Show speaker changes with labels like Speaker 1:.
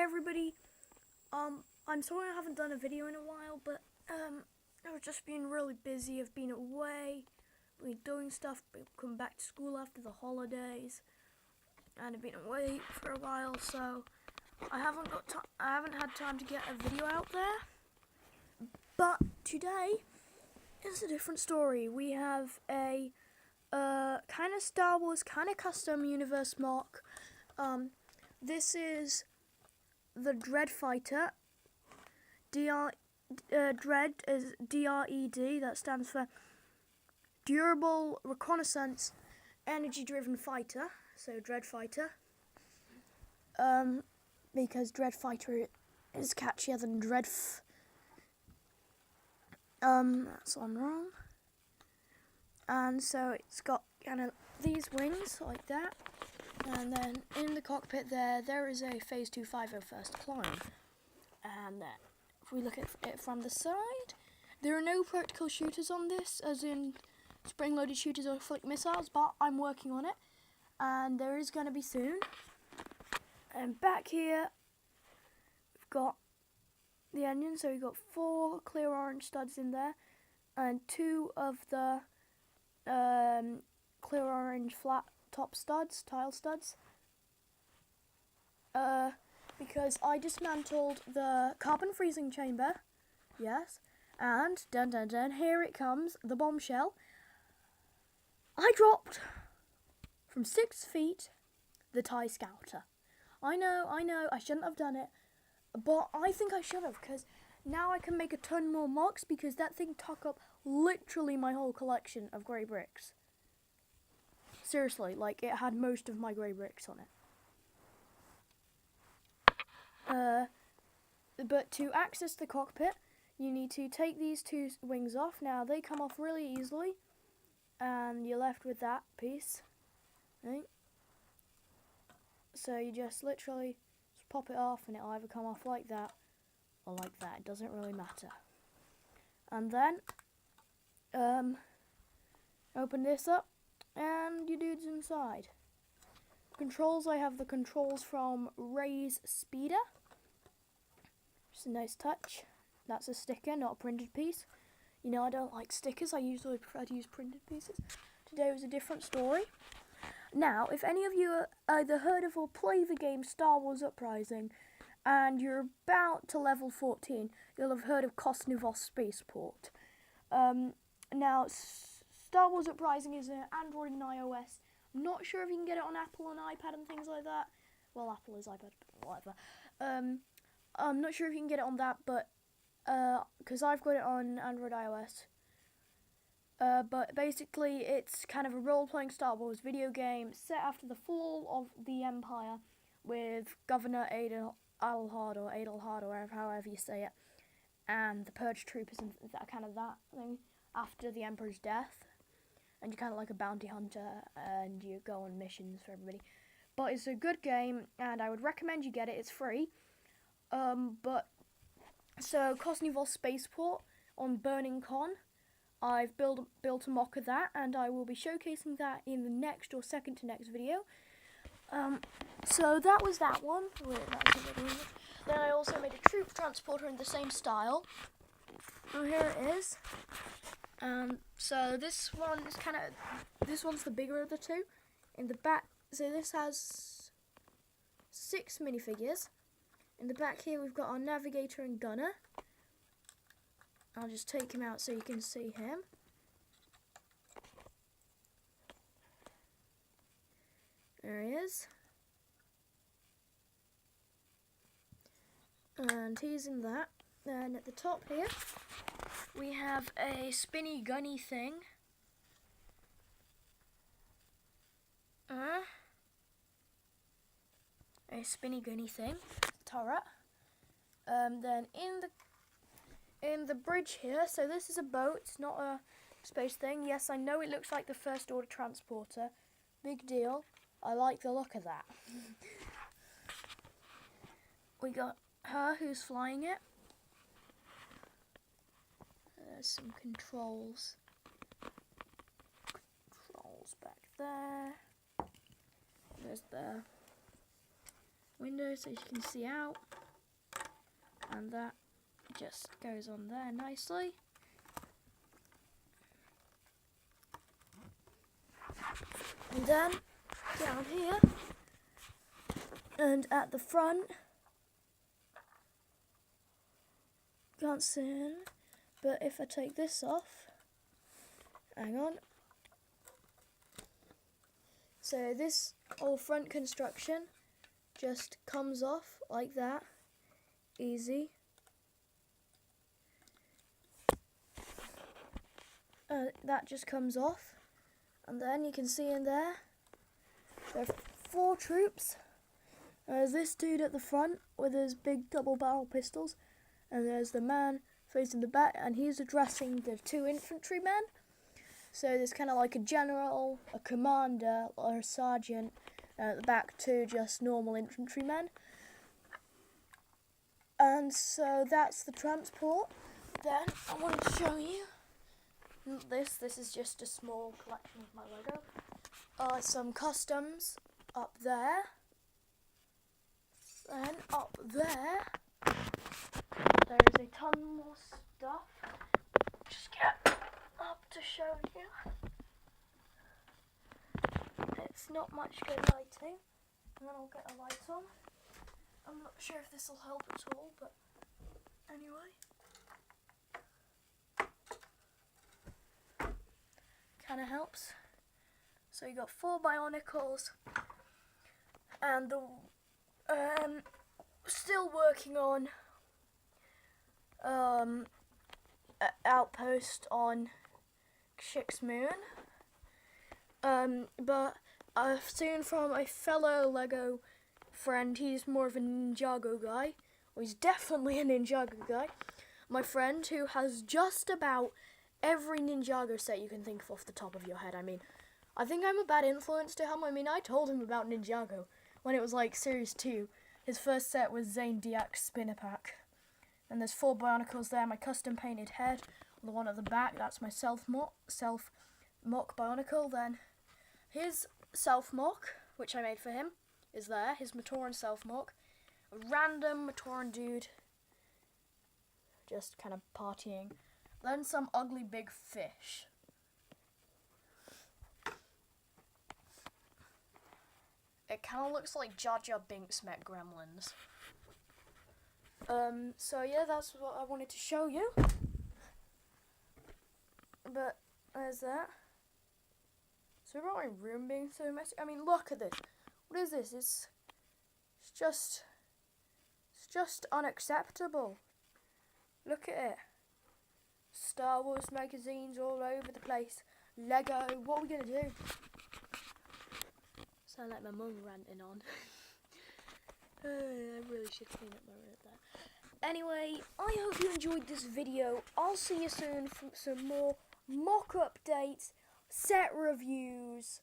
Speaker 1: everybody. I'm sorry I haven't done a video in a while, but I've just been really busy. I've been away, been doing stuff, come back to school after the holidays, and I've been away for a while, so I haven't had time to get a video out there. But today is a different story. We have a kind of Star Wars, kind of custom universe mock. This is the DRED fighter. DRED is DRED. That stands for Durable Reconnaissance Energy Driven Fighter. So DRED fighter. Because DRED fighter is catchier than that's what I'm wrong. And so it's got kind of these wings like that. And then in the cockpit there is a Phase 250 first climb. And if we look at it from the side, there are no practical shooters on this, as in spring-loaded shooters or flick missiles, but I'm working on it. And there is going to be soon. And back here, we've got the engine, so we've got 4 clear orange studs in there, and 2 of the clear orange flat top studs, tile studs, because I dismantled the carbon freezing chamber, yes, and dun dun dun, here it comes, the bombshell. I dropped from 6 feet the TIE Scouter. I know, I shouldn't have done it, but I think I should have, because now I can make a ton more mocks, because that thing took up literally my whole collection of grey bricks. Seriously, like, it had most of my grey bricks on it. But to access the cockpit, you need to take these 2 wings off. Now, they come off really easily, and you're left with that piece. Right? So you just literally pop it off, and it'll either come off like that or like that. It doesn't really matter. And then open this up, and your dude's inside. Controls, I have the controls from Ray's Speeder. Just a nice touch. That's a sticker, not a printed piece. You know, I don't like stickers. I usually prefer to use printed pieces. Today was a different story. Now, if any of you either heard of or play the game Star Wars Uprising, and you're about to level 14, you'll have heard of Kosnivos Spaceport. Now, Star Wars Uprising is an Android and iOS. I'm not sure if you can get it on Apple and iPad and things like that. Well, Apple is iPad, but whatever. I'm not sure if you can get it on that, but because I've got it on Android iOS. But basically, it's kind of a role-playing Star Wars video game set after the fall of the Empire, with Governor Adelhard, or however you say it, and the Purge Troopers and that thing after the Emperor's death. And you're kind of like a bounty hunter, and you go on missions for everybody. But it's a good game, and I would recommend you get it. It's free. So Kosnivos Spaceport on Burning Con, I've built a mock of that, and I will be showcasing that in the next or second to next video. So that was that one. Then I also made a troop transporter in the same style. Oh, here it is. So this one's the bigger of the 2. In the back, so this has 6 minifigures. In the back here, we've got our navigator and gunner. I'll just take him out so you can see him. There he is. And he's in that. Then at the top here, we have a spinny gunny thing. A spinny gunny thing. Turret. Then in the bridge here, so this is a boat, it's not a space thing. Yes, I know it looks like the First Order transporter. Big deal. I like the look of that. We got her who's flying it. There's some controls. Controls back there. There's the window so you can see out, and that just goes on there nicely. And then down here and at the front, can't see it, but if I take this off, hang on. So this whole front construction just comes off like that, easy. That just comes off, and then you can see in there are 4 troops. There's this dude at the front with his big double barrel pistols, and there's the man facing the back, and he's addressing the 2 infantrymen. So there's kind of like a general, a commander, or a sergeant, at the back 2 just normal infantrymen. And so that's the transport. Then I wanted to show you this is just a small collection of my Lego. Some customs up there. Then up there, there is a ton more stuff. Just get up to show you. It's not much good lighting. And then I'll get a light on. I'm not sure if this will help at all, but anyway. Kind of helps. So you got 4 bionicles, and the still working on outpost on Chick's Moon. But I've seen from a fellow Lego friend, he's more of a Ninjago guy, or he's definitely a Ninjago guy. My friend who has just about every Ninjago set you can think of off the top of your head. I mean, I think I'm a bad influence to him. I mean, I told him about Ninjago when it was like Series 2. His first set was Zane Diak's Spinner Pack. And there's 4 Bionicles there, my custom painted head, the one at the back, that's my self-mock Bionicle. Then his self-mock, which I made for him, is there, his Matoran self-mock. A random Matoran dude, just kind of partying. Then some ugly big fish. It kind of looks like Jar Jar Binks met Gremlins. So yeah, that's what I wanted to show you. But there's that. So about my room being so messy. I mean, look at this. What is this? It's just unacceptable. Look at it. Star Wars magazines all over the place. Lego. What are we gonna do? Sound like my mum ranting on. I really should clean up my room there. Anyway, I hope you enjoyed this video. I'll see you soon for some more mock updates, set reviews,